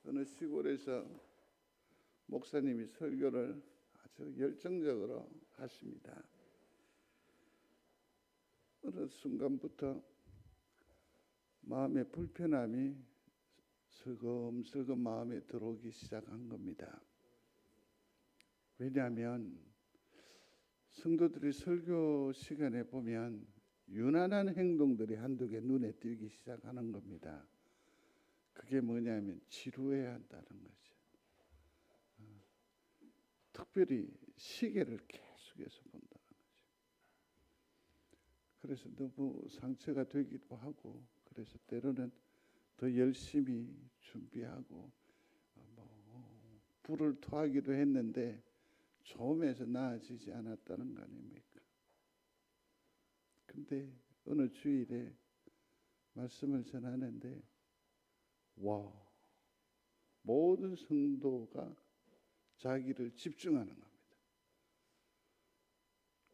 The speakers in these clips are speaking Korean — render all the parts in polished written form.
어느 시골에서 목사님이 설교를 아주 열정적으로 하십니다. 어느 순간부터 마음의 불편함이 슬금슬금 마음에 들어오기 시작한 겁니다. 왜냐하면 성도들이 설교 시간에 보면 유난한 행동들이 한두 개 눈에 띄기 시작하는 겁니다. 그게 뭐냐면 지루해야 한다는 거죠. 특별히 시계를 계속해서 본다는 거죠. 그래서 너무 상처가 되기도 하고, 그래서 때로는 더 열심히 준비하고 불을 토하기도 했는데 처음에서 나아지지 않았다는 거 아닙니까? 근데 어느 주일에 말씀을 전하는데 모든 성도가 자기를 집중하는 겁니다.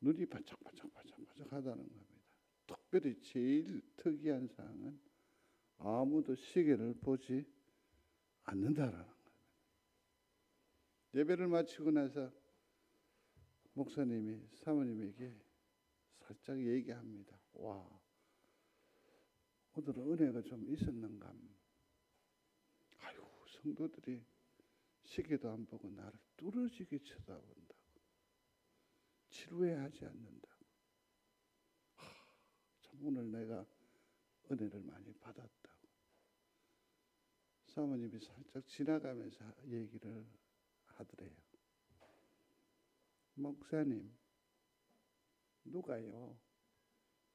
눈이 반짝반짝 하다는 겁니다. 특별히 제일 특이한 사항은 아무도 시계를 보지 않는다라는 겁니다. 예배를 마치고 나서 목사님이 사모님에게 살짝 얘기합니다. 오늘은 은혜가 좀 있었는가? 성도들이 시계도 안 보고 나를 뚫어지게 쳐다본다고. 지루해하지 않는다고. 참 오늘 내가 은혜를 많이 받았다고. 사모님이 살짝 지나가면서 얘기를 하더래요. 목사님, 누가요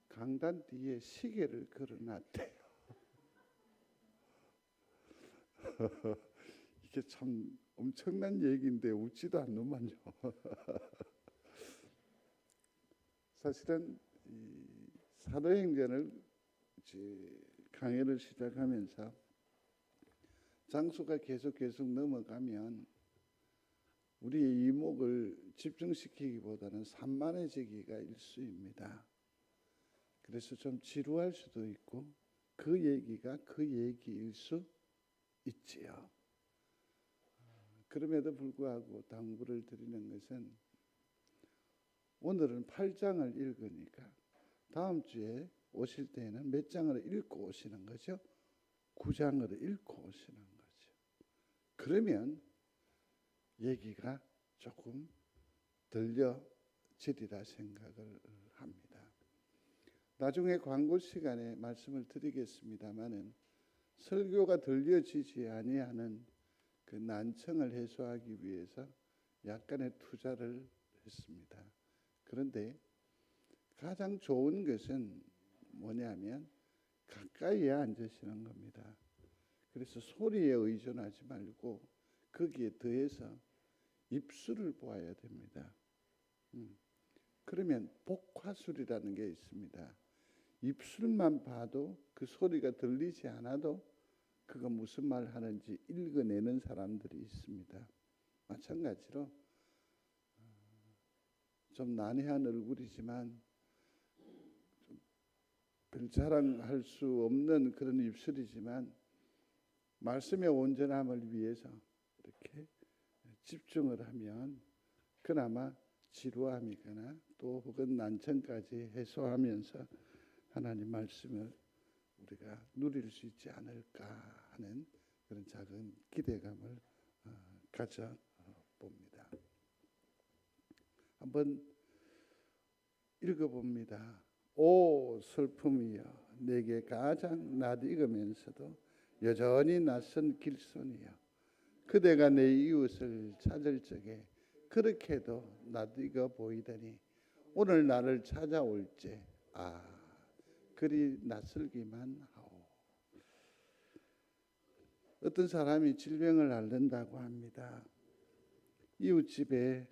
강단 뒤에 시계를 걸어놨대요. 이게 참 엄청난 얘기인데 웃지도 않는만요. 사실은 이 사도행전을 강의를 시작하면서 장소가 계속 넘어가면 우리의 이목을 집중시키기보다는 산만해지기가 일쑤입니다. 그래서 좀 지루할 수도 있고 그 얘기가 그 얘기일 수 있지요. 그럼에도 불구하고 당부를 드리는 것은 오늘은 8장을 읽으니까 다음 주에 오실 때에는 몇 장을 읽고 오시는 거죠? 9장을 읽고 오시는 거죠. 그러면 얘기가 조금 들려지리라 생각을 합니다. 나중에 광고 시간에 말씀을 드리겠습니다마는 설교가 들려지지 아니하는 그 난청을 해소하기 위해서 약간의 투자를 했습니다. 그런데 가장 좋은 것은 뭐냐면 가까이에 앉으시는 겁니다. 그래서 소리에 의존하지 말고 거기에 더해서 입술을 보아야 됩니다. 그러면 복화술이라는 게 있습니다. 입술만 봐도 그 소리가 들리지 않아도 그가 무슨 말 하는지 읽어내는 사람들이 있습니다. 마찬가지로 좀 난해한 얼굴이지만 별 자랑할 수 없는 그런 입술이지만 말씀의 온전함을 위해서 이렇게 집중을 하면 그나마 지루함이거나 또 혹은 난청까지 해소하면서 하나님 말씀을 우리가 누릴 수 있지 않을까 하는 그런 작은 기대감을 가져봅니다. 한번 읽어봅니다. 오 슬픔이여, 내게 가장 낯익으면서도 여전히 낯선 길손이여, 그대가 내 이웃을 찾을 적에 그렇게도 낯익어 보이더니 오늘 나를 찾아올째 그리 낯설기만 하오. 어떤 사람이 질병을 앓는다고 합니다. 이웃집에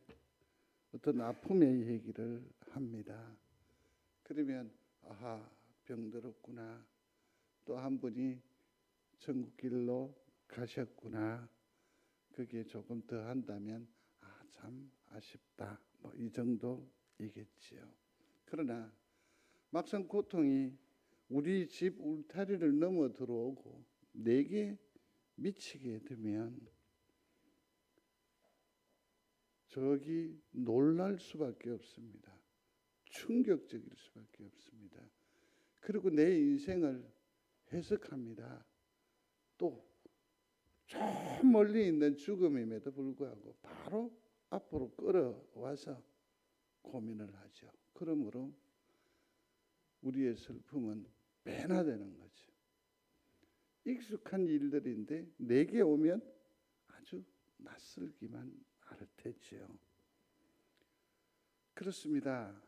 어떤 아픔의 얘기를 합니다. 그러면 병들었구나. 또 한 분이 천국길로 가셨구나. 그게 조금 더 한다면 참 아쉽다. 이 정도이겠지요. 그러나 막상 고통이 우리 집 울타리를 넘어 들어오고 내게 미치게 되면 저기 놀랄 수밖에 없습니다. 충격적일 수밖에 없습니다. 그리고 내 인생을 해석합니다. 또 저 멀리 있는 죽음임에도 불구하고 바로 앞으로 끌어와서 고민을 하죠. 그러므로 우리의 슬픔은 배나되는 거죠. 익숙한 일들인데 내게 오면 아주 낯설기만 할 테지요. 그렇습니다.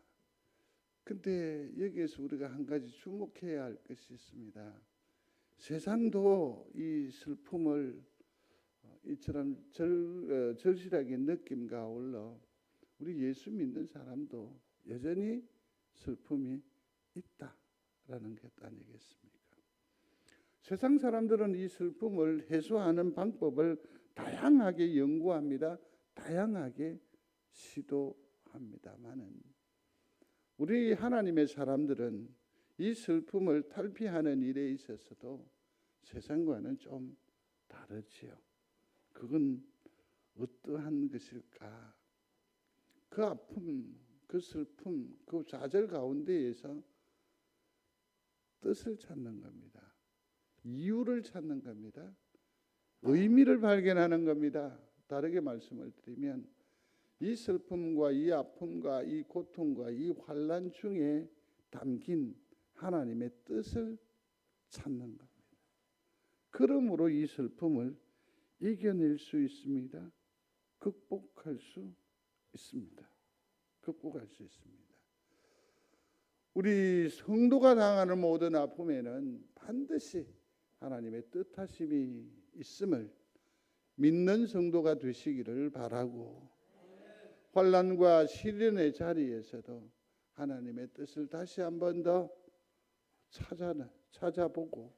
근데 여기에서 우리가 한 가지 주목해야 할 것이 있습니다. 세상도 이 슬픔을 이처럼 절실하게 느낌과 아울러 우리 예수 믿는 사람도 여전히 슬픔이 있다라는 것 아니겠습니까? 세상 사람들은 이 슬픔을 해소하는 방법을 다양하게 연구합니다. 다양하게 시도합니다만은 우리 하나님의 사람들은 이 슬픔을 탈피하는 일에 있어서도 세상과는 좀 다르지요. 그건 어떠한 것일까? 그 아픔, 그 슬픔, 그 좌절 가운데에서 뜻을 찾는 겁니다. 이유를 찾는 겁니다. 의미를 발견하는 겁니다. 다르게 말씀을 드리면 이 슬픔과 이 아픔과 이 고통과 이 환난 중에 담긴 하나님의 뜻을 찾는 겁니다. 그러므로 이 슬픔을 이겨낼 수 있습니다. 극복할 수 있습니다. 극복할 수 있습니다. 우리 성도가 당하는 모든 아픔에는 반드시 하나님의 뜻하심이 있음을 믿는 성도가 되시기를 바라고, 환난과 시련의 자리에서도 하나님의 뜻을 다시 한 번 더 찾아보고,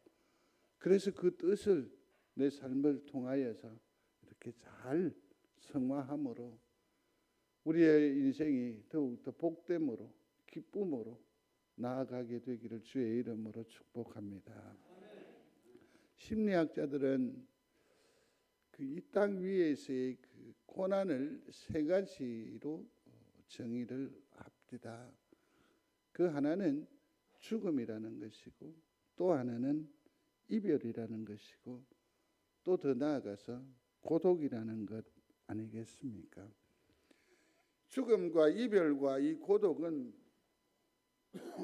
그래서 그 뜻을 내 삶을 통하여서 이렇게 잘 성화함으로 우리의 인생이 더욱더 복됨으로 기쁨으로 나아가게 되기를 주의 이름으로 축복합니다. 심리학자들은 그 이 땅 위에서의 그 고난을 세 가지로 정의를 합니다. 그 하나는 죽음이라는 것이고, 또 하나는 이별이라는 것이고, 또 더 나아가서 고독이라는 것 아니겠습니까? 죽음과 이별과 이 고독은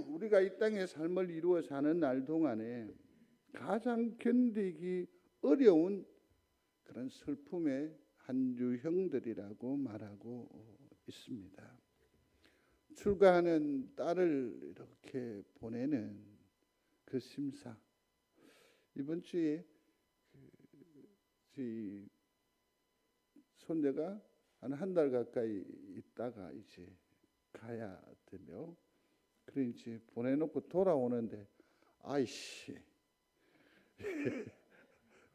우리가 이 땅의 삶을 이루어 사는 날 동안에 가장 견디기 어려운 그런 슬픔의 한 유형들이라고 말하고 있습니다. 출가하는 딸을 이렇게 보내는 그 심사, 이번 주에 저희 손녀가 한 달 가까이 있다가 이제 가야 되며, 그래 이제 보내놓고 돌아오는데 아이씨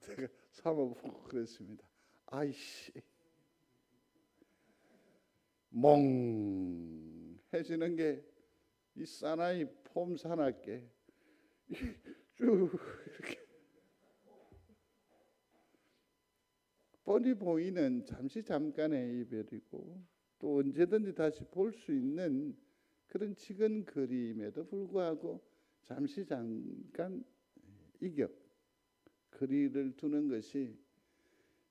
제가 삼아보고 그랬습니다. 아이씨, 멍해지는 게 이 사나이 폼 사납게 쭉 이렇게 뻔히 보이는 잠깐의 이별이고, 또 언제든지 다시 볼 수 있는 그런 지근거림에도 불구하고 잠깐 이격 거리를 두는 것이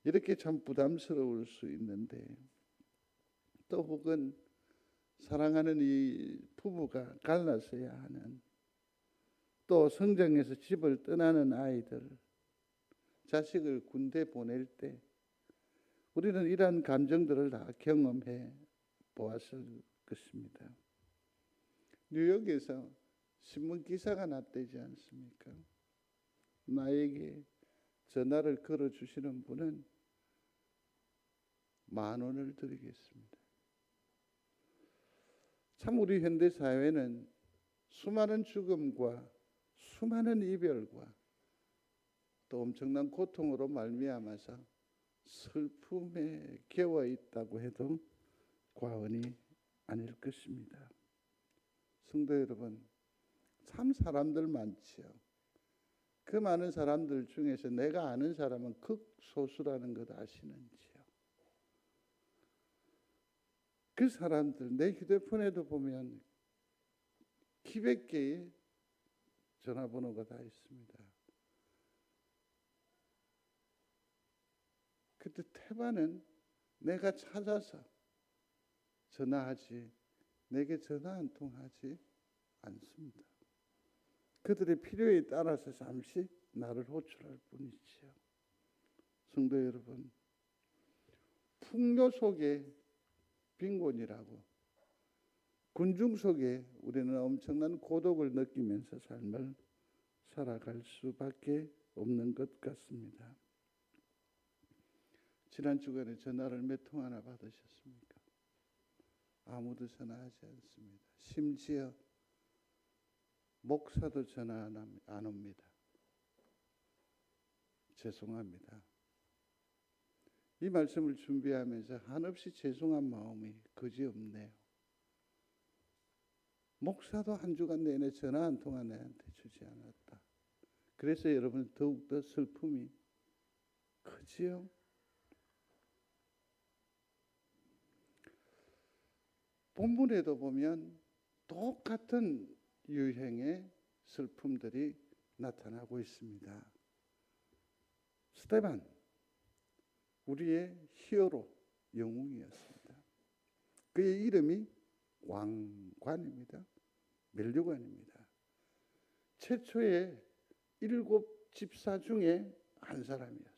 이렇게 참 부담스러울 수 있는데, 또 혹은 사랑하는 이 부부가 갈라서야 하는, 또 성장해서 집을 떠나는 아이들, 자식을 군대 보낼 때 우리는 이러한 감정들을 다 경험해 보았을 것입니다. 뉴욕에서 신문 기사가 났다지 않습니까? 나에게 전화를 걸어주시는 분은 10,000원을 드리겠습니다. 참 우리 현대 사회는 수많은 죽음과 수많은 이별과 또 엄청난 고통으로 말미암아서 슬픔에 겨워 있다고 해도 과언이 아닐 것입니다. 성도 여러분, 참 사람들 많지요. 그 많은 사람들 중에서 내가 아는 사람은 극소수라는 것 아시는지요? 그 사람들 내 휴대폰에도 보면 기백 개의 전화번호가 다 있습니다. 그때 태반은 내가 찾아서 전화하지 내게 전화 한 통 하지 않습니다. 그들의 필요에 따라서 잠시 나를 호출할 뿐이지요. 성도 여러분, 풍요 속에 빈곤이라고 군중 속에 우리는 엄청난 고독을 느끼면서 삶을 살아갈 수밖에 없는 것 같습니다. 지난 주간에 전화를 몇 통이나 받으셨습니까? 아무도 전화하지 않습니다. 심지어 목사도 전화 안 옵니다. 죄송합니다. 이 말씀을 준비하면서 한없이 죄송한 마음이 그지없네요. 목사도 한 주간 내내 전화 한 통화 내한테 주지 않았다. 그래서 여러분 더욱더 슬픔이 크지요? 본문에도 보면 똑같은 유형의 슬픔들이 나타나고 있습니다. 스데반, 우리의 히어로, 영웅이었습니다. 그의 이름이 왕관입니다. 멜류관입니다. 최초의 7 집사 중에 한 사람이었습니다.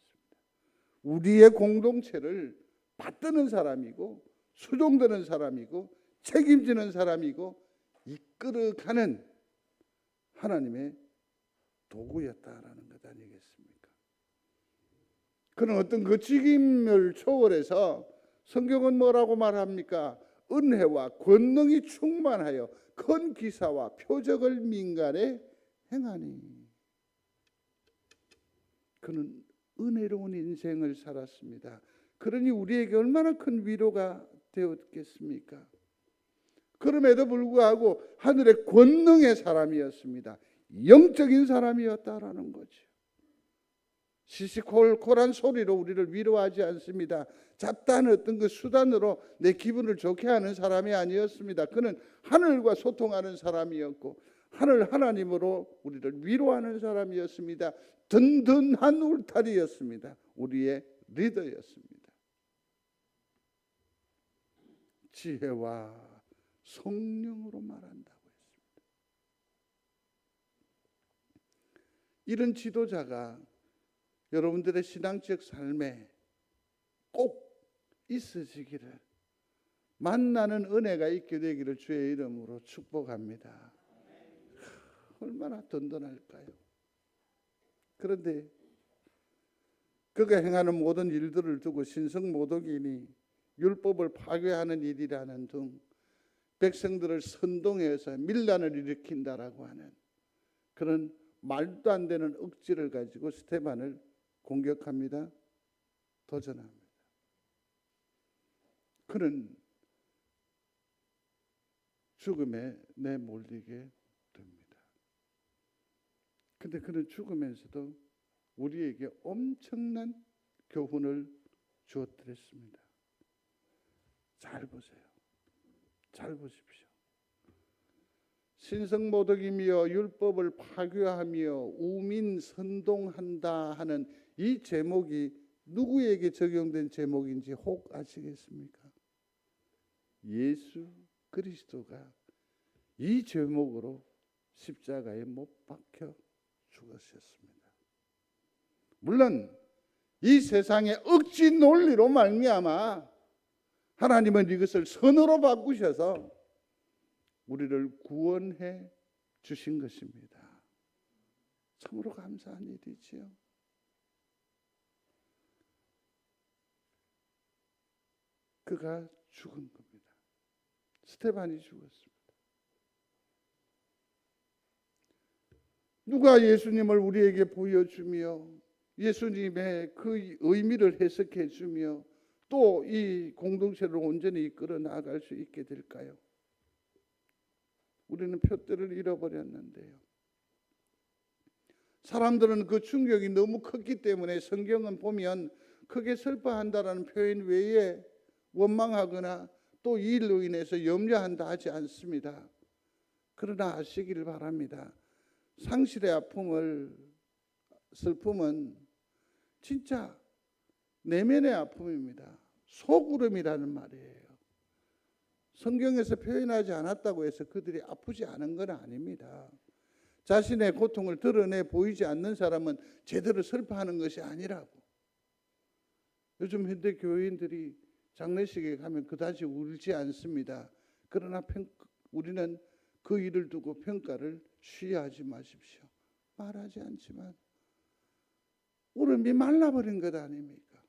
우리의 공동체를 받드는 사람이고 수종드는 사람이고 책임지는 사람이고 이끌어가는 하나님의 도구였다라는 것 아니겠습니까? 그런 어떤 그 직임을 초월해서 성경은 뭐라고 말합니까? 은혜와 권능이 충만하여 큰 기사와 표적을 민간에 행하니. 그는 은혜로운 인생을 살았습니다. 그러니 우리에게 얼마나 큰 위로가 되었겠습니까? 그럼에도 불구하고 하늘의 권능의 사람이었습니다. 영적인 사람이었다라는 거죠. 시시콜콜한 소리로 우리를 위로하지 않습니다. 잡다한 어떤 그 수단으로 내 기분을 좋게 하는 사람이 아니었습니다. 그는 하늘과 소통하는 사람이었고 하늘 하나님으로 우리를 위로하는 사람이었습니다. 든든한 울타리였습니다. 우리의 리더였습니다. 지혜와 성령으로 말한다고 했습니다. 이런 지도자가 여러분들의 신앙적 삶에 꼭 있으시기를, 만나는 은혜가 있게 되기를 주의 이름으로 축복합니다. 얼마나 든든할까요? 그런데 그가 행하는 모든 일들을 두고 신성모독이니 율법을 파괴하는 일이라는 등 백성들을 선동해서 밀란을 일으킨다라고 하는 그런 말도 안 되는 억지를 가지고 스데반을 공격합니다. 도전합니다. 그는 죽음에 내몰리게 됩니다. 그런데 그는 죽으면서도 우리에게 엄청난 교훈을 주었더랬습니다. 잘 보세요. 잘 보십시오. 신성모독이며 율법을 파괴하며 우민 선동한다 하는 이 제목이 누구에게 적용된 제목인지 혹 아시겠습니까? 예수 그리스도가 이 제목으로 십자가에 못 박혀 죽으셨습니다. 물론 이 세상의 억지 논리로 말미암아 하나님은 이것을 선으로 바꾸셔서 우리를 구원해 주신 것입니다. 참으로 감사한 일이지요. 그가 죽은 겁니다. 스데반이 죽었습니다. 누가 예수님을 우리에게 보여주며 예수님의 그 의미를 해석해 주며 또 이 공동체를 온전히 이끌어 나갈 수 있게 될까요? 우리는 표대를 잃어버렸는데요. 사람들은 그 충격이 너무 컸기 때문에 성경은 보면 크게 슬퍼한다라는 표현 외에 원망하거나 또 이 일로 인해서 염려한다 하지 않습니다. 그러나 아시기를 바랍니다. 상실의 슬픔은 진짜 내면의 아픔입니다. 속으름이라는 말이에요. 성경에서 표현하지 않았다고 해서 그들이 아프지 않은 건 아닙니다. 자신의 고통을 드러내 보이지 않는 사람은 제대로 슬퍼하는 것이 아니라고. 요즘 현대 교인들이 장례식에 가면 그다지 울지 않습니다. 그러나 우리는 그 일을 두고 평가를 쉬하지 마십시오. 말하지 않지만 울음이 말라버린 것 아닙니까?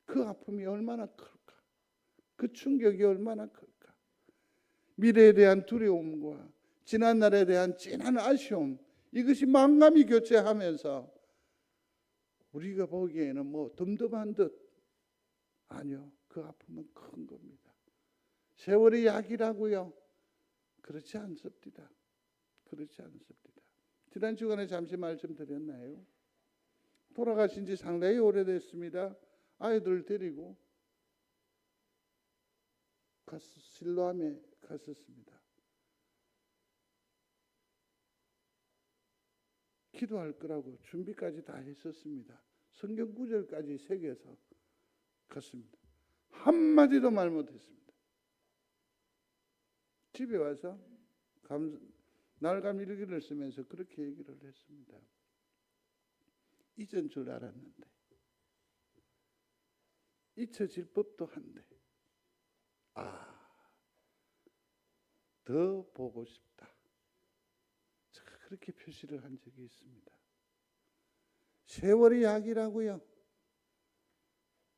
그 아픔이 얼마나 클까? 그 충격이 얼마나 클까? 미래에 대한 두려움과 지난날에 대한 진한 아쉬움, 이것이 만감이 교체하면서 우리가 보기에는 뭐 덤덤한 듯, 아니요, 그 아픔은 큰 겁니다. 세월의 약이라고요? 그렇지 않습니다. 그렇지 않습니다. 지난 주간에 잠시 말씀드렸나요? 돌아가신 지 상당히 오래됐습니다. 아이들 데리고 실로암에 갔었습니다. 기도할 거라고 준비까지 다 했었습니다. 성경 구절까지 새겨서 갔습니다. 한마디도 말 못했습니다. 집에 와서 날감 일기를 쓰면서 그렇게 얘기를 했습니다. 잊은 줄 알았는데 잊혀질 법도 한데 더 보고 싶다. 제가 그렇게 표시를 한 적이 있습니다. 세월이 약이라고요?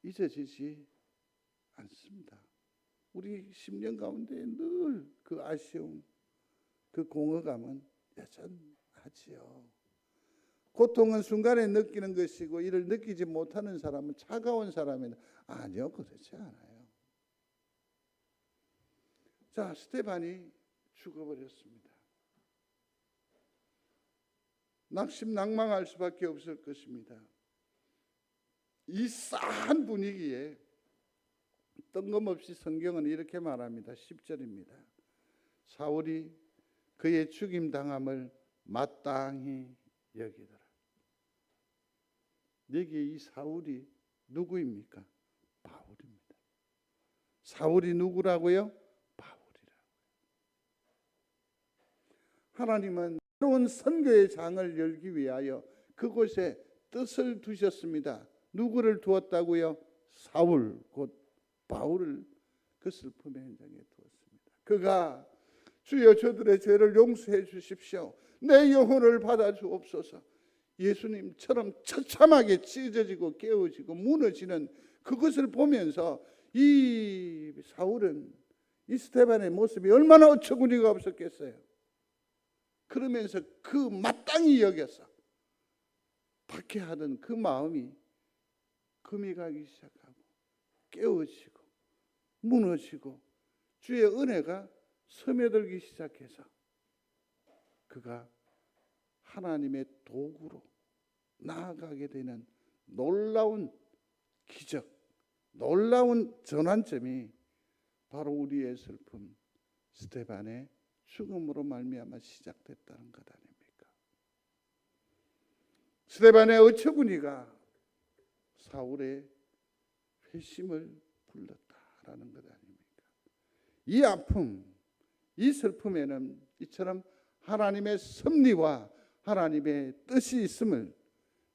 잊어지지 않습니다. 우리 심령 가운데 늘 그 아쉬움, 그 공허감은 여전하지요. 고통은 순간에 느끼는 것이고 이를 느끼지 못하는 사람은 차가운 사람이다. 아니요, 그렇지 않아요. 자, 스데반이 죽어버렸습니다. 낙심낭망할 수밖에 없을 것입니다. 이 싸한 분위기에 뜬금없이 성경은 이렇게 말합니다. 10절입니다. 사울이 그의 죽임당함을 마땅히 여기더라. 여기에 이 사울이 누구입니까? 바울입니다. 사울이 누구라고요? 바울이라고요. 하나님은 새로운 선교의 장을 열기 위하여 그곳에 뜻을 두셨습니다. 누구를 두었다고요? 사울, 곧 바울을 그 슬픔의 현장에 두었습니다. 그가 주여 저들의 죄를 용서해 주십시오. 내 영혼을 받아 주옵소서. 예수님처럼 처참하게 찢어지고 깨어지고 무너지는 그것을 보면서 이 사울은 이 스데반의 모습이 얼마나 어처구니가 없었겠어요. 그러면서 그 마땅히 여겨서 박해하던 그 마음이 금이 가기 시작하고 깨어지고 무너지고 주의 은혜가 스며들기 시작해서 그가 하나님의 도구로 나아가게 되는 놀라운 기적, 놀라운 전환점이 바로 우리의 슬픔 스데반의 죽음으로 말미암아 시작됐다는 것 아닙니까? 스데반의 어처구니가 사울의 회심을 불렀다라는 것 아닙니까? 이 아픔, 이 슬픔에는 이처럼 하나님의 섭리와 하나님의 뜻이 있음을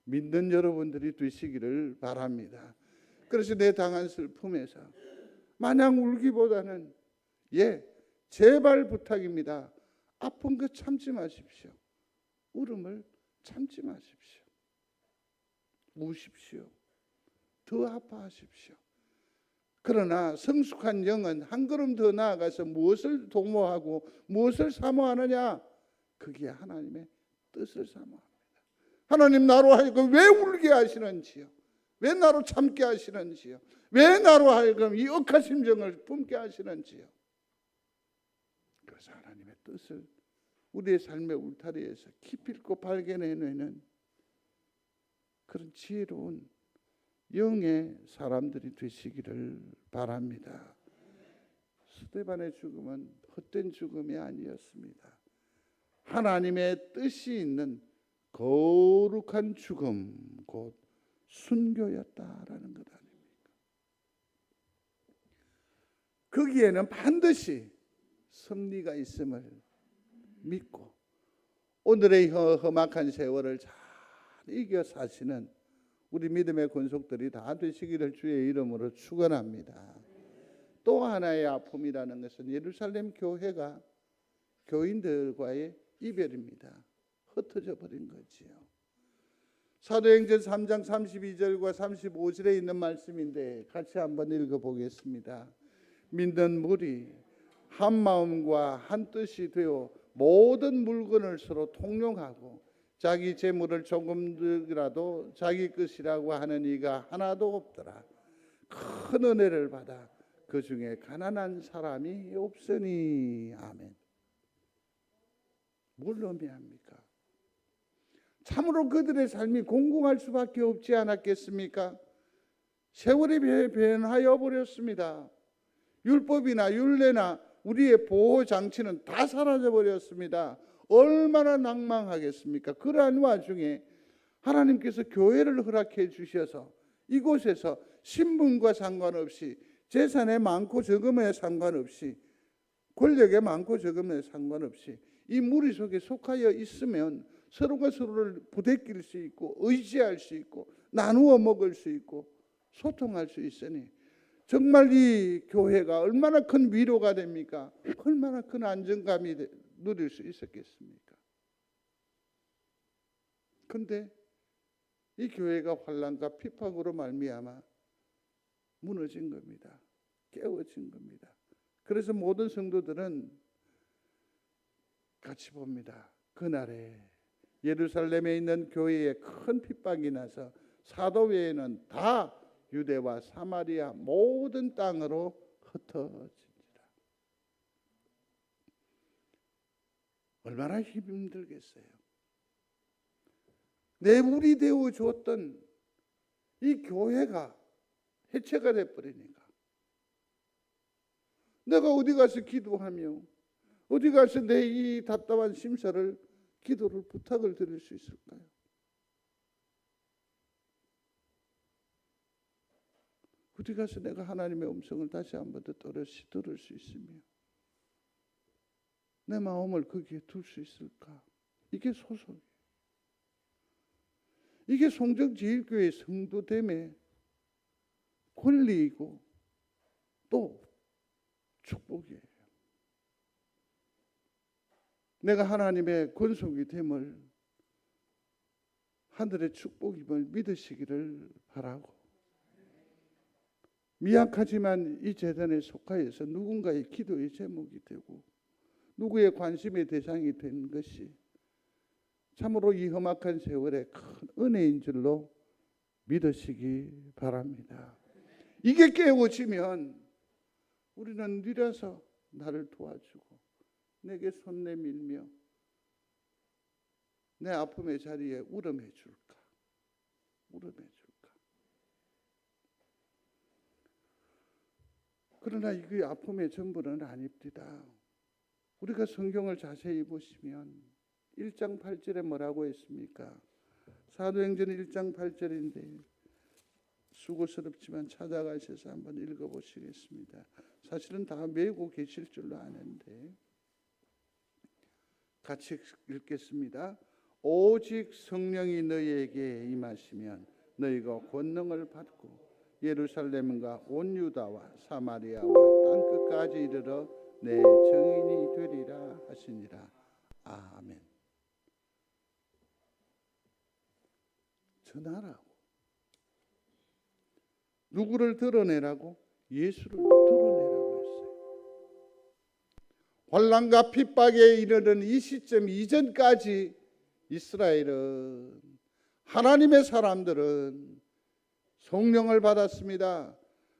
믿는 여러분들이 되시기를 바랍니다. 그래서 내 당한 슬픔에서 마냥 울기보다는 제발 부탁입니다. 아픈 거 참지 마십시오. 울음을 참지 마십시오. 우십시오. 더 아파하십시오. 그러나 성숙한 영은 한 걸음 더 나아가서 무엇을 도모하고 무엇을 사모하느냐? 그게 하나님의 뜻을 사모합니다. 하나님 나로 하여금 왜 울게 하시는지요? 왜 나로 참게 하시는지요? 왜 나로 하여금 이 억한 심정을 품게 하시는지요? 그래서 하나님의 뜻을 우리의 삶의 울타리에서 깊이 있고 발견해내는 그런 지혜로운 영의 사람들이 되시기를 바랍니다. 스데반의 죽음은 헛된 죽음이 아니었습니다. 하나님의 뜻이 있는 거룩한 죽음, 곧 순교였다라는 것 아닙니까? 거기에는 반드시 섭리가 있음을 믿고 오늘의 험악한 세월을 잘 이겨 사시는 우리 믿음의 권속들이 다 되시기를 주의 이름으로 축원합니다. 또 하나의 아픔이라는 것은 예루살렘 교회가 교인들과의 이별입니다. 흩어져 버린 거지요. 사도행전 3장 32절과 35절에 있는 말씀인데 같이 한번 읽어보겠습니다. 믿는 무리 한 마음과 한 뜻이 되어 모든 물건을 서로 통용하고 자기 재물을 조금이라도 자기 것이라고 하는 이가 하나도 없더라. 큰 은혜를 받아 그 중에 가난한 사람이 없으니. 아멘. 뭘 의미합니까? 참으로 그들의 삶이 공공할 수밖에 없지 않았겠습니까? 세월이 변하여 버렸습니다. 율법이나 율례나 우리의 보호 장치는 다 사라져 버렸습니다. 얼마나 낭망하겠습니까? 그러한 와중에 하나님께서 교회를 허락해 주셔서 이곳에서 신분과 상관없이 재산에 많고 적음에 상관없이 권력에 많고 적음에 상관없이 이 무리 속에 속하여 있으면 서로가 서로를 부대낄 수 있고 의지할 수 있고 나누어 먹을 수 있고 소통할 수 있으니 정말 이 교회가 얼마나 큰 위로가 됩니까? 얼마나 큰 안정감이 누릴 수 있었겠습니까? 그런데 이 교회가 환난과 핍박으로 말미암아 무너진 겁니다. 깨어진 겁니다. 그래서 모든 성도들은 같이 봅니다. 그날에 예루살렘에 있는 교회에 큰 핍박이 나서 사도 외에는 다 유대와 사마리아 모든 땅으로 흩어집니다. 얼마나 힘들겠어요. 내 물이 되어 줬던 이 교회가 해체가 돼버리니까 내가 어디 가서 기도하며 어디 가서 내 이 답답한 심사를 기도를 부탁을 드릴 수 있을까요? 어디 가서 내가 하나님의 음성을 다시 한번 더 또렷이 들을 수 있으며 내 마음을 거기에 둘 수 있을까? 이게 소속이에요. 이게 송정제일교회 성도됨의 권리이고 또 축복이에요. 내가 하나님의 권속이 됨을 하늘의 축복임을 믿으시기를 바라고 미약하지만 이 재단에 속하여서 누군가의 기도의 제목이 되고 누구의 관심의 대상이 된 것이 참으로 이 험악한 세월에 큰 은혜인 줄로 믿으시기 바랍니다. 이게 깨어지면 우리는 느려서 나를 도와주고 내게 손 내밀며 내 아픔의 자리에 울음해 줄까? 울음해 줄까? 그러나 이게 아픔의 전부는 아닙니다. 우리가 성경을 자세히 보시면 1장 8절에 뭐라고 했습니까? 사도행전 1장 8절인데 수고스럽지만 찾아가셔서 한번 읽어보시겠습니다. 사실은 다 메고 계실 줄로 아는데 같이 읽겠습니다. 오직 성령이 너희에게 임하시면 너희가 권능을 받고 예루살렘과 온 유다와 사마리아와 땅끝까지 이르러 내 증인이 되리라 하시니라. 아멘. 전하라고. 누구를 드러내라고? 예수를 드러내라고 했어요. 환난과 핍박에 이르는 이 시점 이전까지 이스라엘은 하나님의 사람들은 성령을 받았습니다.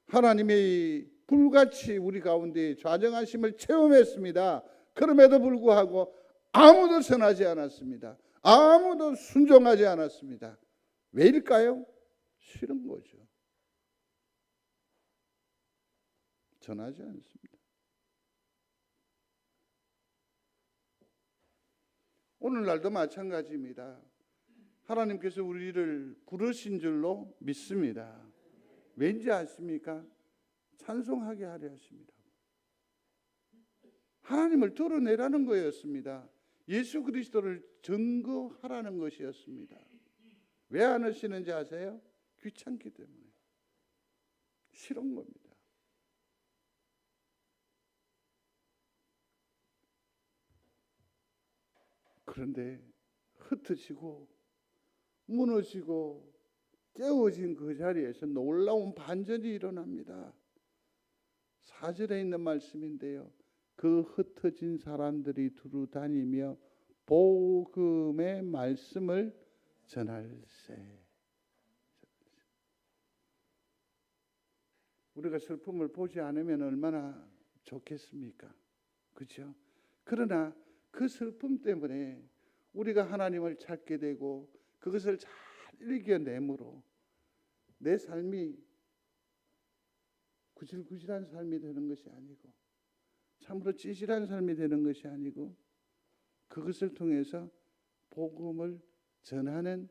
하나님의 불같이 우리 가운데 좌정하심을 체험했습니다. 그럼에도 불구하고 아무도 전하지 않았습니다. 아무도 순종하지 않았습니다. 왜일까요? 싫은 거죠. 전하지 않습니다. 오늘날도 마찬가지입니다. 하나님께서 우리를 부르신 줄로 믿습니다. 왠지 아십니까? 찬송하게 하려 하십니다. 하나님을 드러내라는 거였습니다. 예수 그리스도를 증거하라는 것이었습니다. 왜 안 하시는지 아세요? 귀찮기 때문에. 싫은 겁니다. 그런데 흩어지고 무너지고 깨어진 그 자리에서 놀라운 반전이 일어납니다. 4절에 있는 말씀인데요. 그 흩어진 사람들이 두루 다니며 복음의 말씀을 전할세. 우리가 슬픔을 보지 않으면 얼마나 좋겠습니까? 그렇죠? 그러나 그 슬픔 때문에 우리가 하나님을 찾게 되고 그것을 잘 이겨내므로 내 삶이 구질구질한 삶이 되는 것이 아니고 참으로 찌질한 삶이 되는 것이 아니고 그것을 통해서 복음을 전하는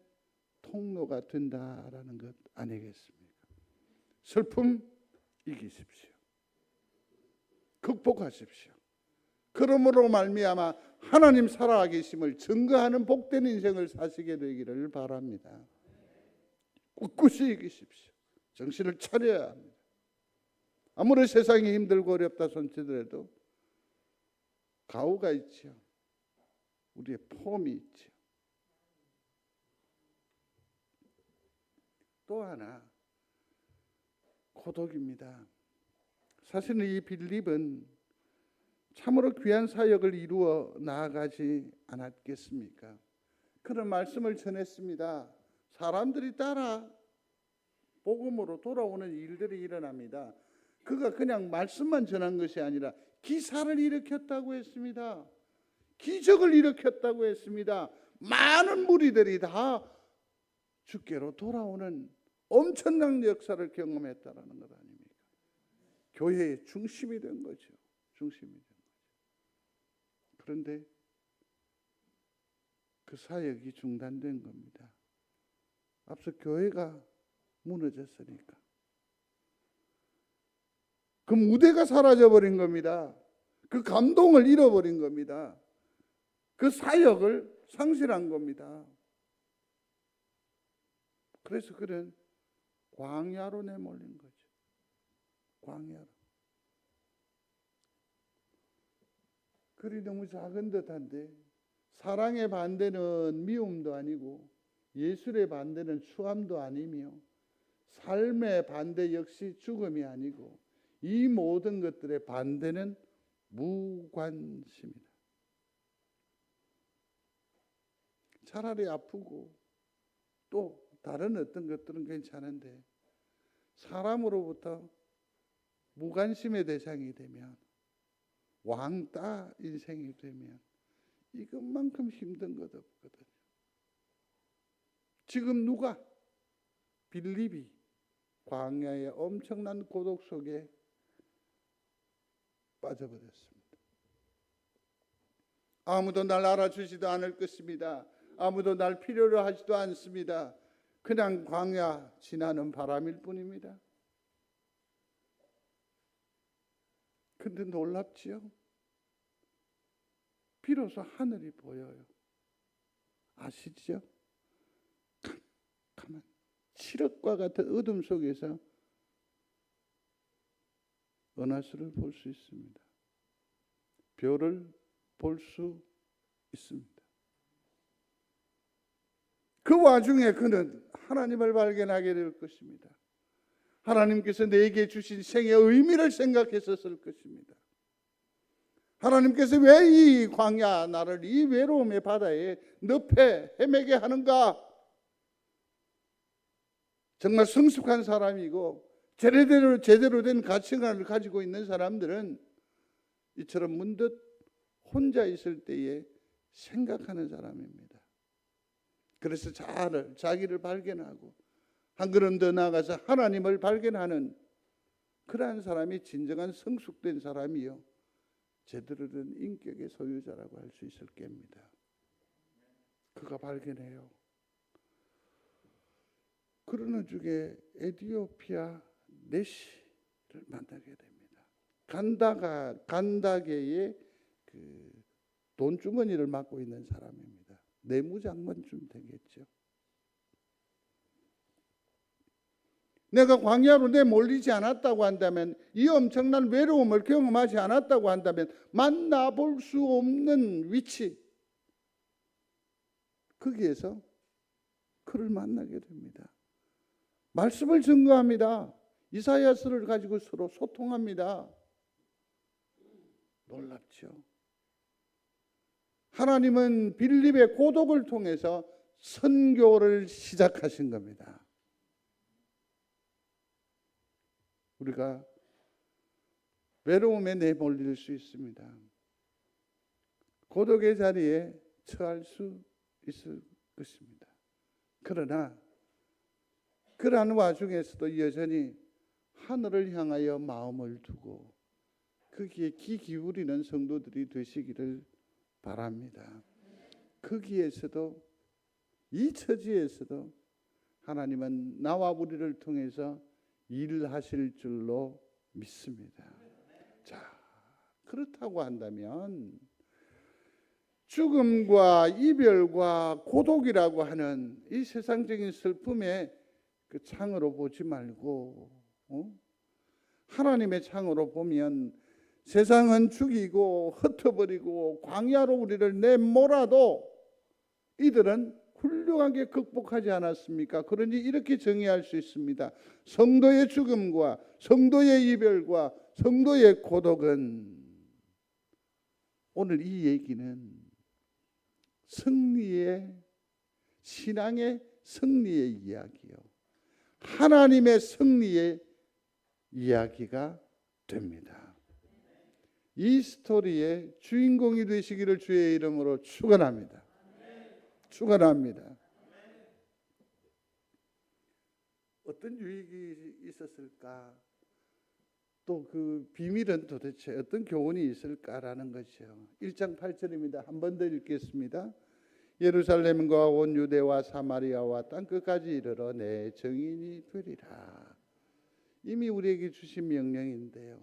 통로가 된다라는 것 아니겠습니까? 슬픔 이기십시오. 극복하십시오. 그러므로 말미암아 하나님 살아계심을 증거하는 복된 인생을 사시게 되기를 바랍니다. 꿋꿋이 이기십시오. 정신을 차려야 합니다. 아무리 세상이 힘들고 어렵다 손치더라도 가오가 있죠. 우리의 폼이 있죠. 또 하나 고독입니다. 사실은 이 빌립은 참으로 귀한 사역을 이루어 나아가지 않았겠습니까? 그런 말씀을 전했습니다. 사람들이 따라 복음으로 돌아오는 일들이 일어납니다. 그가 그냥 말씀만 전한 것이 아니라 기사를 일으켰다고 했습니다. 기적을 일으켰다고 했습니다. 많은 무리들이 다 주께로 돌아오는 엄청난 역사를 경험했다라는 것 아닙니까? 교회의 중심이 된 거죠. 중심이 된 거죠. 그런데 그 사역이 중단된 겁니다. 앞서 교회가 무너졌으니까. 그 무대가 사라져버린 겁니다. 그 감동을 잃어버린 겁니다. 그 사역을 상실한 겁니다. 그래서 그는 광야로 내몰린 거죠. 광야로. 글이 너무 작은 듯한데 사랑의 반대는 미움도 아니고 예술의 반대는 추함도 아니며 삶의 반대 역시 죽음이 아니고 이 모든 것들의 반대는 무관심이다. 차라리 아프고 또 다른 어떤 것들은 괜찮은데 사람으로부터 무관심의 대상이 되면 왕따 인생이 되면 이것만큼 힘든 것 없거든요. 지금 누가 빌립이 광야의 엄청난 고독 속에 빠져버렸습니다. 아무도 날 알아주지도 않을 것입니다. 아무도 날 필요로 하지도 않습니다. 그냥 광야 지나는 바람일 뿐입니다. 근데 놀랍지요? 비로소 하늘이 보여요. 아시죠? 캄캄한 칠흑과 같은 어둠 속에서 은하수를 볼 수 있습니다. 별을 볼 수 있습니다. 그 와중에 그는 하나님을 발견하게 될 것입니다. 하나님께서 내게 주신 생의 의미를 생각했었을 것입니다. 하나님께서 왜 이 광야 나를 이 외로움의 바다에 늪에 헤매게 하는가? 정말 성숙한 사람이고 제대로 된 가치관을 가지고 있는 사람들은 이처럼 문득 혼자 있을 때에 생각하는 사람입니다. 그래서 자기를 발견하고 한 걸음 더 나아가서 하나님을 발견하는 그러한 사람이 진정한 성숙된 사람이요, 제대로 된 인격의 소유자라고 할 수 있을 겁니다. 그가 발견해요. 그러는 중에 에티오피아 내시를 만나게 됩니다. 간다게의 그 돈주머니를 맡고 있는 사람입니다. 내무장관쯤 되겠죠. 내가 광야로 내몰리지 않았다고 한다면, 이 엄청난 외로움을 경험하지 않았다고 한다면 만나볼 수 없는 위치, 거기에서 그를 만나게 됩니다. 말씀을 증거합니다. 이사야서를 가지고 서로 소통합니다. 놀랍죠. 하나님은 빌립의 고독을 통해서 선교를 시작하신 겁니다. 우리가 외로움에 내몰릴 수 있습니다. 고독의 자리에 처할 수 있을 것입니다. 그러나 그러한 와중에서도 여전히 하늘을 향하여 마음을 두고 거기에 귀 기울이는 성도들이 되시기를 바랍니다. 거기에서도, 이 처지에서도 하나님은 나와 우리를 통해서 일하실 줄로 믿습니다. 자, 그렇다고 한다면 죽음과 이별과 고독이라고 하는 이 세상적인 슬픔의 그 창으로 보지 말고 하나님의 창으로 보면 세상은 죽이고 흩어버리고 광야로 우리를 내몰아도 이들은 훌륭하게 극복하지 않았습니까? 그러니 이렇게 정의할 수 있습니다. 성도의 죽음과 성도의 이별과 성도의 고독은, 오늘 이 얘기는 승리의, 신앙의 승리의 이야기요, 하나님의 승리의 이야기가 됩니다. 이 스토리의 주인공이 되시기를 주의 이름으로 축원합니다. 축원합니다. 어떤 유익이 있었을까? 또 그 비밀은 도대체 어떤 교훈이 있을까라는 것이요. 1장 8절입니다. 한 번 더 읽겠습니다. 예루살렘과 온 유대와 사마리아와 땅끝까지 이르러 내 증인이 되리라. 이미 우리에게 주신 명령인데요.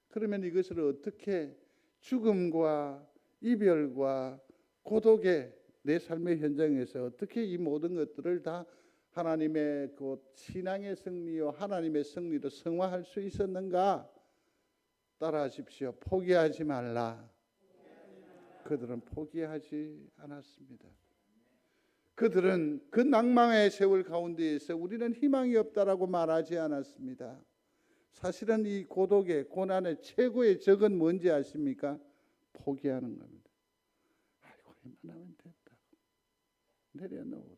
그러면 이것을 어떻게 죽음과 이별과 고독의 내 삶의 현장에서 어떻게 이 모든 것들을 다 하나님의 그 신앙의 승리요, 하나님의 승리로 승화할 수 있었는가? 따라하십시오. 포기하지 말라. 그들은 포기하지 않았습니다. 그들은 그 낭망의 세월 가운데에서 우리는 희망이 없다라고 말하지 않았습니다. 사실은 이 고독의 고난의 최고의 적은 뭔지 아십니까? 포기하는 겁니다. 아이고, 이만하면 됐다. 내려놓으라.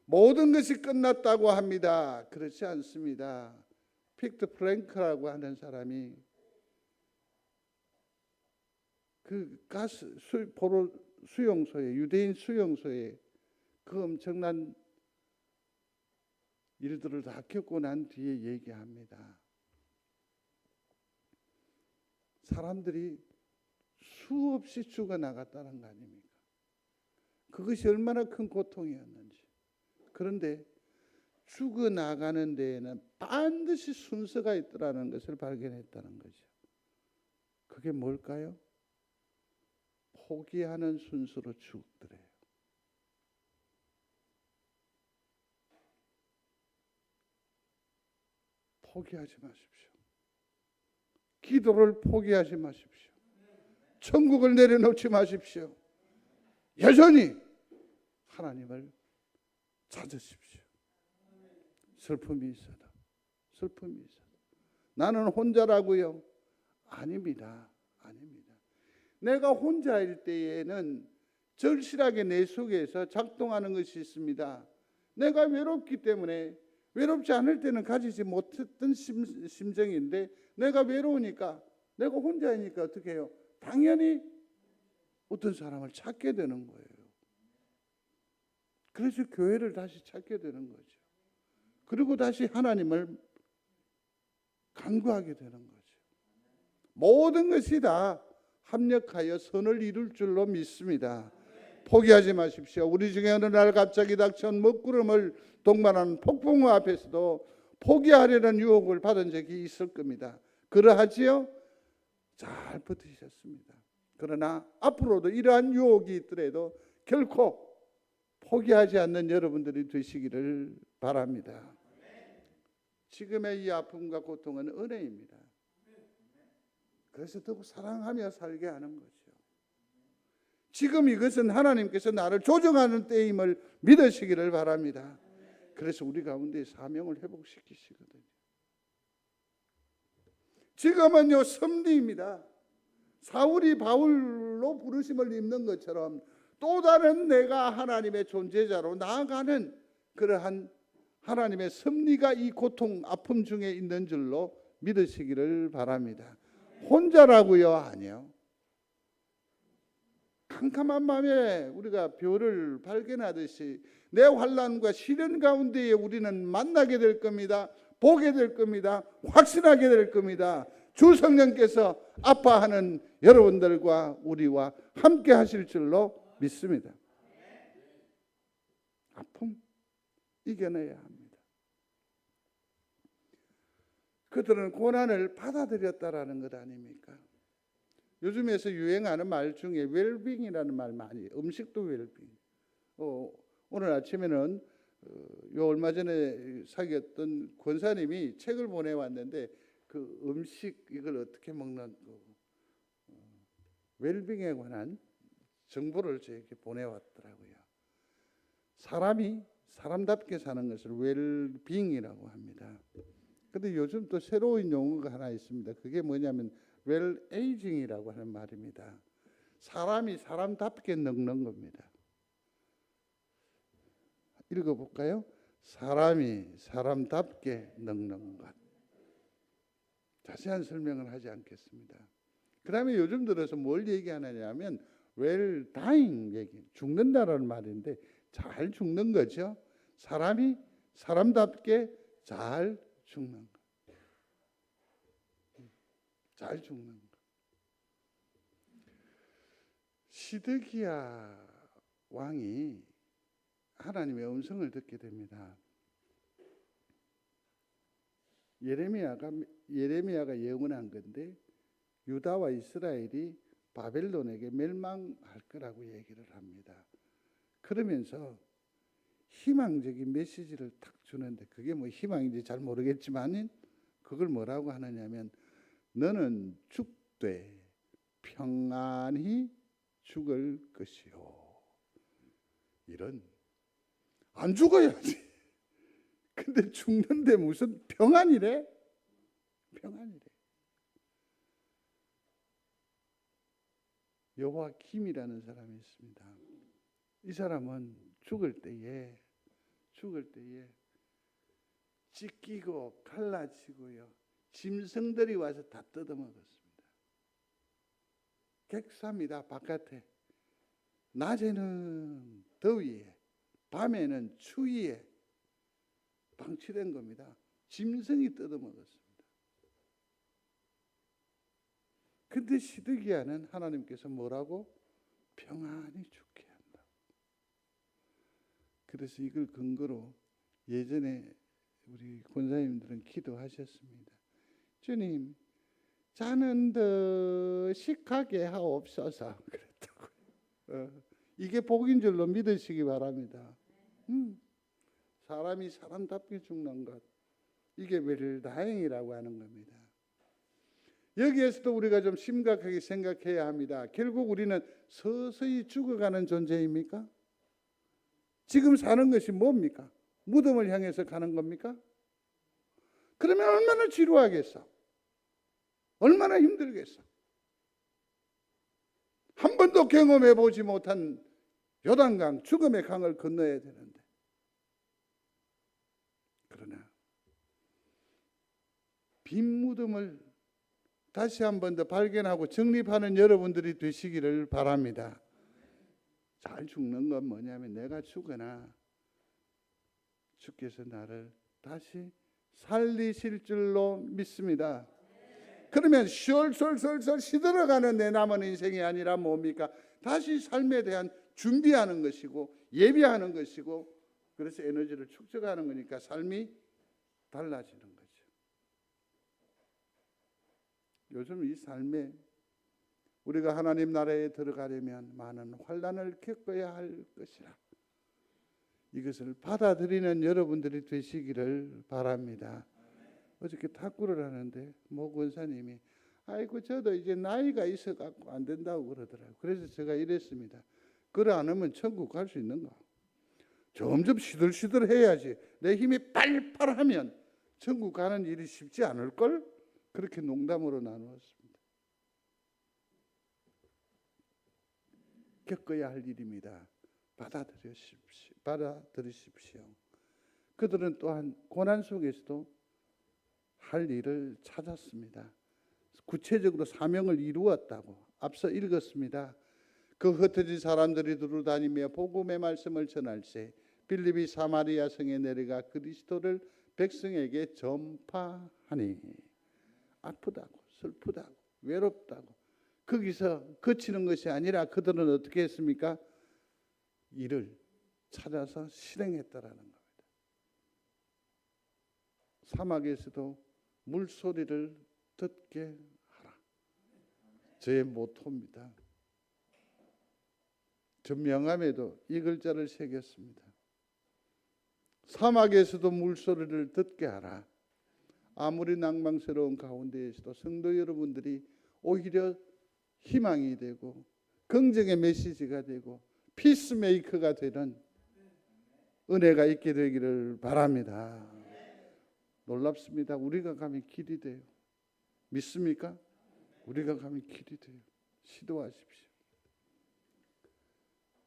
모든 것이 끝났다고 합니다. 그렇지 않습니다. 픽트 프랭크라고 하는 사람이 그 가스 포로 수용소에, 유대인 수용소에 그 엄청난 일들을 다 겪고 난 뒤에 얘기합니다. 사람들이 수없이 죽어나갔다는 거 아닙니까? 그것이 얼마나 큰 고통이었는지. 그런데 죽어나가는 데에는 반드시 순서가 있더라는 것을 발견했다는 거죠. 그게 뭘까요? 포기하는 순서로 죽더래요. 포기하지 마십시오. 기도를 포기하지 마십시오. 천국을 내려놓지 마십시오. 여전히 하나님을 찾으십시오. 슬픔이 있어도, 슬픔이 있어도. 나는 혼자라고요? 아닙니다. 아닙니다. 내가 혼자일 때에는 절실하게 내 속에서 작동하는 것이 있습니다. 내가 외롭기 때문에, 외롭지 않을 때는 가지지 못했던 심정인데, 내가 외로우니까, 내가 혼자이니까 어떻게 해요? 당연히 어떤 사람을 찾게 되는 거예요. 그래서 교회를 다시 찾게 되는 거죠. 그리고 다시 하나님을 간구하게 되는 거죠. 모든 것이 다 합력하여 선을 이룰 줄로 믿습니다. 포기하지 마십시오. 우리 중에 어느 날 갑자기 닥쳐온 먹구름을 동반하는 폭풍우 앞에서도 포기하려는 유혹을 받은 적이 있을 겁니다. 그러하지요? 잘 버티셨습니다. 그러나 앞으로도 이러한 유혹이 있더라도 결코 포기하지 않는 여러분들이 되시기를 바랍니다. 지금의 이 아픔과 고통은 은혜입니다. 그래서 더욱 사랑하며 살게 하는 거죠. 지금 이것은 하나님께서 나를 조정하는 때임을 믿으시기를 바랍니다. 그래서 우리 가운데 사명을 회복시키시거든요. 지금은요, 섭리입니다. 사울이 바울로 부르심을 입는 것처럼 또 다른 내가 하나님의 존재자로 나아가는 그러한 하나님의 섭리가 이 고통, 아픔 중에 있는 줄로 믿으시기를 바랍니다. 혼자라고요? 아니요. 캄캄한 밤에 우리가 별을 발견하듯이 내 환난과 시련 가운데에 우리는 만나게 될 겁니다. 보게 될 겁니다. 확신하게 될 겁니다. 주 성령께서 아파하는 여러분들과 우리와 함께 하실 줄로 믿습니다. 아픔 이겨내야 합니다. 그들은 고난을 받아들였다라는 것 아닙니까? 요즘에서 유행하는 말 중에 웰빙이라는 말 많이, 음식도 웰빙. 오늘 아침에는 얼마 전에 사귀었던 권사님이 책을 보내왔는데 그 음식 이걸 어떻게 먹는 웰빙에 관한 정보를 저에게 보내왔더라고요. 사람이 사람답게 사는 것을 웰빙이라고 합니다. 그런데 요즘 또 새로운 용어가 하나 있습니다. 그게 뭐냐면 웰에이징이라고 하는 말입니다. 사람이 사람답게 늙는 겁니다. 읽어볼까요? 사람이 사람답게 늙는 것. 자세한 설명을 하지 않겠습니다. 그 다음에 요즘 들어서 뭘 얘기하느냐면 well dying 얘기, 죽는다라는 말인데 잘 죽는 거죠. 사람이 사람답게 잘 죽는 것. 잘 죽는 것. 시드기야 왕이 하나님의 음성을 듣게 됩니다. 예레미야가 예언한 건데 유다와 이스라엘이 바벨론에게 멸망할 거라고 얘기를 합니다. 그러면서 희망적인 메시지를 탁 주는데 그게 뭐 희망인지 잘 모르겠지만 그걸 뭐라고 하느냐면 너는 죽되 평안히 죽을 것이요. 이런 안 죽어야지. 근데 죽는데 무슨 평안이래? 평안이래. 여호와김이라는 사람이 있습니다. 이 사람은 죽을 때에 찢기고 갈라지고요. 짐승들이 와서 다 뜯어먹었습니다. 객사입니다. 바깥에. 낮에는 더위에, 밤에는 추위에 방치된 겁니다. 짐승이 뜯어먹었습니다. 근데 시드기야는 하나님께서 뭐라고? 평안히 죽게 한다. 그래서 이걸 근거로 예전에 우리 권사님들은 기도하셨습니다. 주님, 자는 더 식하게 하옵소서. 그랬다고요. 이게 복인 줄로 믿으시기 바랍니다. 사람이 사람답게 죽는 것, 이게 웰다행이라고 하는 겁니다. 여기에서도 우리가 좀 심각하게 생각해야 합니다. 결국 우리는 서서히 죽어가는 존재입니까? 지금 사는 것이 뭡니까? 무덤을 향해서 가는 겁니까? 그러면 얼마나 지루하겠어? 얼마나 힘들겠어? 한 번도 경험해 보지 못한 요단강, 죽음의 강을 건너야 되는데. 그러나 빈 무덤을 다시 한 번 더 발견하고 정립하는 여러분들이 되시기를 바랍니다. 잘 죽는 건 뭐냐면 내가 죽으나 주께서 나를 다시 살리실 줄로 믿습니다. 그러면 솔솔솔솔 시들어가는 내 남은 인생이 아니라 뭡니까? 다시 삶에 대한 준비하는 것이고 예비하는 것이고, 그래서 에너지를 축적하는 거니까 삶이 달라지는 거죠. 요즘 이 삶에 우리가 하나님 나라에 들어가려면 많은 환난을 겪어야 할 것이라, 이것을 받아들이는 여러분들이 되시기를 바랍니다. 어저께 탁구를 하는데 모 권사님이 아이고 저도 이제 나이가 있어갖고 안 된다고 그러더라고요. 그래서 제가 이랬습니다. 그래 안 하면 천국 갈 수 있는가? 점점 시들시들 해야지. 내 힘이 팔팔하면 천국 가는 일이 쉽지 않을걸? 그렇게 농담으로 나누었습니다. 겪어야 할 일입니다. 받아들이십시오. 그들은 또한 고난 속에서도 할 일을 찾았습니다. 구체적으로 사명을 이루었다고 앞서 읽었습니다. 그 흩어진 사람들이 두루다니며 복음의 말씀을 전할세 빌립이 사마리아 성에 내려가 그리스도를 백성에게 전파하니. 아프다고 슬프다고 외롭다고 거기서 그치는 것이 아니라 그들은 어떻게 했습니까? 이를 찾아서 실행했다라는 겁니다. 사막에서도 물소리를 듣게 하라. 저의 모토입니다. 저 명함에도 이 글자를 새겼습니다. 사막에서도 물소리를 듣게 하라. 아무리 낭망스러운 가운데에서도 성도 여러분들이 오히려 희망이 되고 긍정의 메시지가 되고 피스메이커가 되는 은혜가 있게 되기를 바랍니다. 놀랍습니다. 우리가 가면 길이 돼요. 믿습니까? 우리가 가면 길이 돼요. 시도하십시오.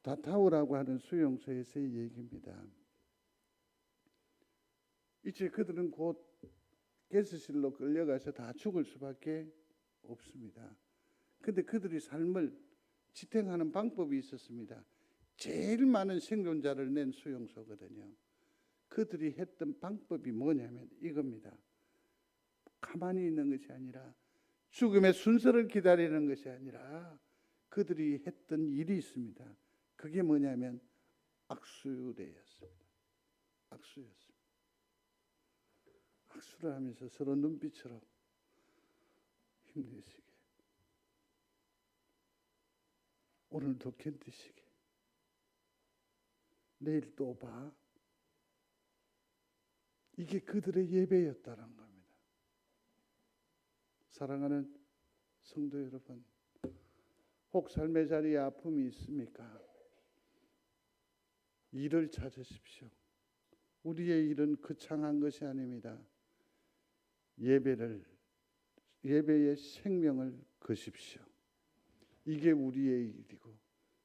다타우라고 하는 수용소에서의 얘기입니다. 이제 그들은 곧 가스실로 끌려가서 다 죽을 수밖에 없습니다. 그런데 그들이 삶을 지탱하는 방법이 있었습니다. 제일 많은 생존자를 낸 수용소거든요. 그들이 했던 방법이 뭐냐면 이겁니다. 가만히 있는 것이 아니라 죽음의 순서를 기다리는 것이 아니라 그들이 했던 일이 있습니다. 그게 뭐냐면 악수례였습니다. 악수였습니다. 악수를 하면서 서로 눈빛으로 힘내시게, 오늘도 견디시게, 내일 또 봐. 이게 그들의 예배였다는 겁니다. 사랑하는 성도 여러분, 혹 삶의 자리에 아픔이 있습니까? 일을 찾으십시오. 우리의 일은 거창한 것이 아닙니다. 예배의 생명을 거십시오. 이게 우리의 일이고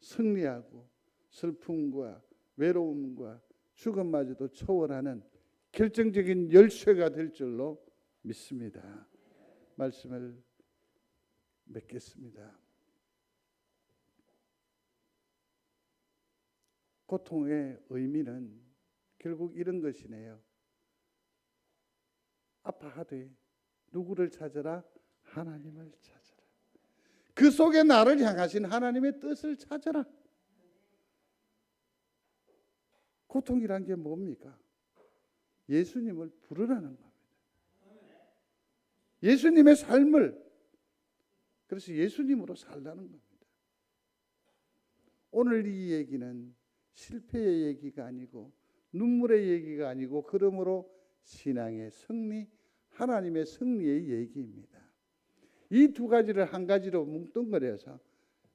승리하고 슬픔과 외로움과 죽음마저도 초월하는 결정적인 열쇠가 될 줄로 믿습니다. 말씀을 맺겠습니다. 고통의 의미는 결국 이런 것이네요. 아파하되 누구를 찾아라? 하나님을 찾아라. 그 속에 나를 향하신 하나님의 뜻을 찾아라. 고통이란 게 뭡니까? 예수님을 부르라는 겁니다. 예수님의 삶을, 그래서 예수님으로 살라는 겁니다. 오늘 이 얘기는 실패의 얘기가 아니고 눈물의 얘기가 아니고 그러므로 신앙의 승리, 하나님의 승리의 얘기입니다. 이 두 가지를 한 가지로 뭉뚱그려서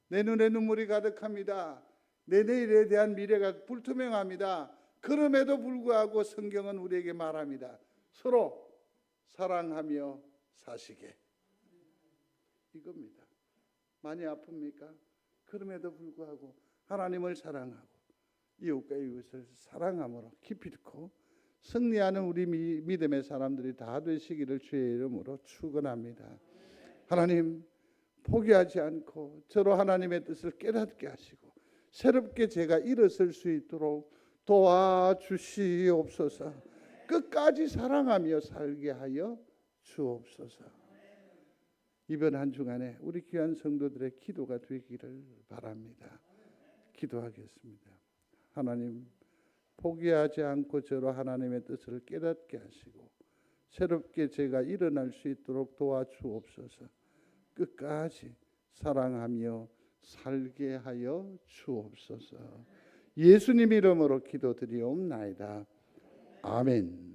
내 눈에 눈물이 가득합니다. 내 내일에 대한 미래가 불투명합니다. 그럼에도 불구하고 성경은 우리에게 말합니다. 서로 사랑하며 사시게. 이겁니다. 많이 아픕니까? 그럼에도 불구하고 하나님을 사랑하고 이웃과 이웃을 사랑함으로 기필코 승리하는 우리 믿음의 사람들이 다 되시기를 주의 이름으로 축원합니다. 하나님 포기하지 않고 저로 하나님의 뜻을 깨닫게 하시고 새롭게 제가 일어설 수 있도록 도와주시옵소서. 끝까지 사랑하며 살게 하여 주옵소서. 이번 한 주간에 우리 귀한 성도들의 기도가 되기를 바랍니다. 기도하겠습니다. 하나님, 포기하지 않고 저로 하나님의 뜻을 깨닫게 하시고 새롭게 제가 일어날 수 있도록 도와주옵소서. 끝까지 사랑하며 살게 하여 주옵소서. 예수님 이름으로 기도드리옵나이다. 아멘.